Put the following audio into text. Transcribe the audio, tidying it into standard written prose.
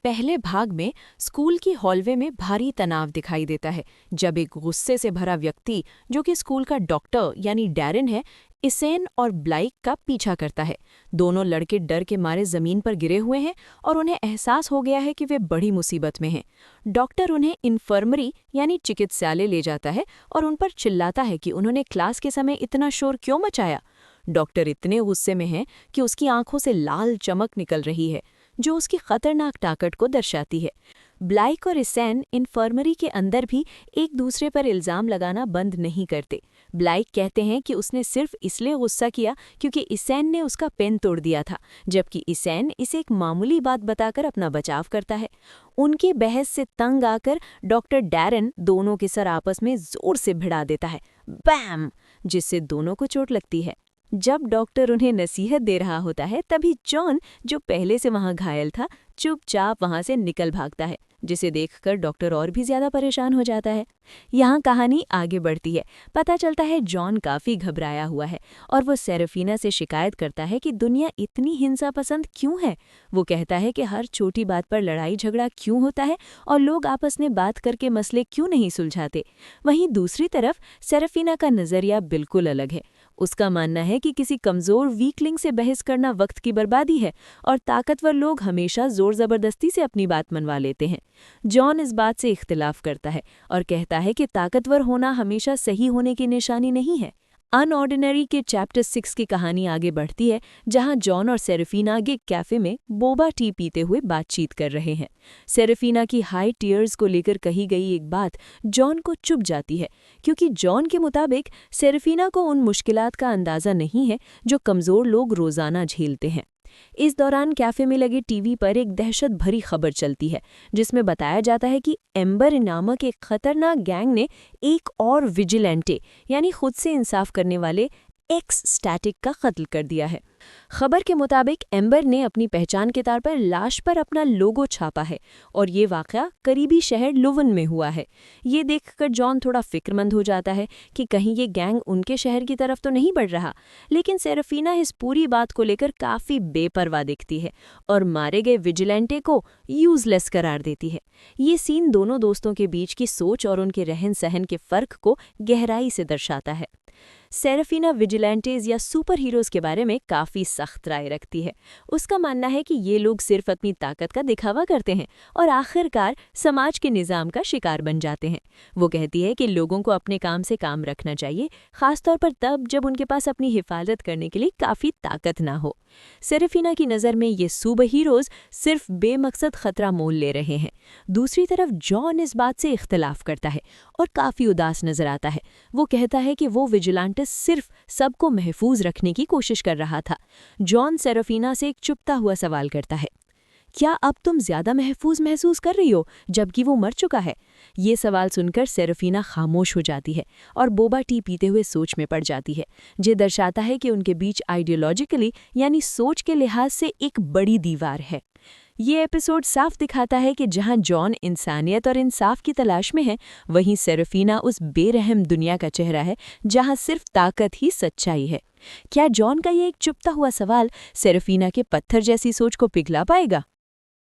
पहले भाग में स्कूल की हॉलवे में भारी तनाव दिखाई देता है जब एक गुस्से से भरा व्यक्ति जो कि स्कूल का डॉक्टर यानी डैरेन है, इसेन और ब्लाइक का पीछा करता है। दोनों लड़के डर के मारे जमीन पर गिरे हुए हैं और उन्हें एहसास हो गया है कि वे बड़ी मुसीबत में हैं। डॉक्टर उन्हें इन्फर्मरी यानी चिकित्सालय ले जाता है और उन पर चिल्लाता है कि उन्होंने क्लास के समय इतना शोर क्यों मचाया। डॉक्टर इतने गुस्से में है कि उसकी आंखों से लाल चमक निकल रही है जो उसकी खतरनाक ताकत को दर्शाती है। ब्लाइक और इसेन इन्फर्मरी के अंदर भी एक दूसरे पर इल्ज़ाम लगाना बंद नहीं करते। ब्लाइक कहते हैं कि उसने सिर्फ इसलिए गुस्सा किया क्योंकि इसेन ने उसका पेन तोड़ दिया था, जबकि इसेन इसे एक मामूली बात बताकर अपना बचाव करता है। उनकी बहस से तंग आकर डॉक्टर डैरेन दोनों के सर आपस में जोर से भिड़ा देता है, बैम, जिससे दोनों को चोट लगती है। जब डॉक्टर उन्हें नसीहत दे रहा होता है तभी जॉन, जो पहले से वहां घायल था, चुपचाप वहां से निकल भागता है, जिसे देखकर डॉक्टर और भी ज्यादा परेशान हो जाता है। यहाँ कहानी आगे बढ़ती है। पता चलता है जॉन काफी घबराया हुआ है और वो सेरेफिना से शिकायत करता है कि दुनिया इतनी हिंसा पसंद क्यों है। वो कहता है कि हर छोटी बात पर लड़ाई झगड़ा क्यों होता है और लोग आपस में बात करके मसले क्यों नहीं सुलझाते। वहीं दूसरी तरफ सेरेफिना का नजरिया बिल्कुल अलग है। उसका मानना है कि किसी कमजोर वीकलिंग से बहस करना वक्त की बर्बादी है और ताकतवर लोग हमेशा जोर जबरदस्ती से अपनी बात मनवा लेते हैं। जॉन इस बात से इख्तिलाफ करता है और कहता है कि ताकतवर होना हमेशा सही होने की निशानी नहीं है। अनऑर्डिनरी के चैप्टर 6 की कहानी आगे बढ़ती है, जहां जॉन और सेरेफिना एक कैफे में बोबा टी पीते हुए बातचीत कर रहे हैं। सेरेफिना की हाई टीयर्स को लेकर कही गई एक बात जॉन को चुभ जाती है, क्योंकि जॉन के मुताबिक सेरेफिना को उन मुश्किलात का अंदाज़ा नहीं है जो कमज़ोर लोग रोज़ाना झेलते हैं। इस दौरान कैफे में लगे टीवी पर एक दहशत भरी खबर चलती है, जिसमें बताया जाता है कि एम्बर नामक एक खतरनाक गैंग ने एक और विजिलेंटे यानी खुद से इंसाफ करने वाले एक्स स्टैटिक का कत्ल कर दिया है। खबर के मुताबिक एम्बर ने अपनी पहचान के तौर पर लाश पर अपना लोगो छापा है और ये वाक़या करीबी शहर लुवन में हुआ है। ये देखकर जॉन थोड़ा फिक्रमंद हो जाता है कि कहीं ये गैंग उनके शहर की तरफ तो नहीं बढ़ रहा, लेकिन सेरेफिना इस पूरी बात को लेकर काफ़ी बेपरवाह दिखती है और मारे गए विजिलेंटे को यूजलेस करार देती है। ये सीन दोनों दोस्तों के बीच की सोच और उनके रहन सहन के फ़र्क को गहराई से दर्शाता है। सेरेफिना विजिलेंटेज या सुपर हीरोज़ के बारे में काफ़ी सख्त राय रखती है। उसका मानना है कि ये लोग सिर्फ अपनी ताकत का दिखावा करते हैं और आखिरकार समाज के निज़ाम का शिकार बन जाते हैं। वो कहती है कि लोगों को अपने काम से काम रखना चाहिए, खासतौर पर तब जब उनके पास अपनी हिफाजत करने के लिए काफ़ी ताकत ना हो। सेरेफिना की नज़र में ये सुपर हीरोज़ सिर्फ बेमकसद खतरा मोल ले रहे हैं। दूसरी तरफ जॉन इस बात से इख्तिलाफ करता है और काफ़ी उदास नजर आता है। वो कहता है कि वो विजिलेंटिस सिर्फ सबको महफूज रखने की कोशिश कर रहा था। जॉन सेरेफिना से एक चुपता हुआ सवाल करता है, क्या अब तुम ज्यादा महफूज महसूस कर रही हो जबकि वो मर चुका है? ये सवाल सुनकर सेरेफिना खामोश हो जाती है और बोबा टी पीते हुए सोच में पड़ जाती है, जो दर्शाता है कि उनके बीच आइडियोलॉजिकली यानी सोच के लिहाज से एक बड़ी दीवार है। ये एपिसोड साफ दिखाता है कि जहां जॉन इंसानियत और इंसाफ की तलाश में है, वहीं सेरेफिना उस बेरहम दुनिया का चेहरा है जहां सिर्फ ताकत ही सच्चाई है। क्या जॉन का ये एक चुपता हुआ सवाल सेरेफिना के पत्थर जैसी सोच को पिघला पाएगा?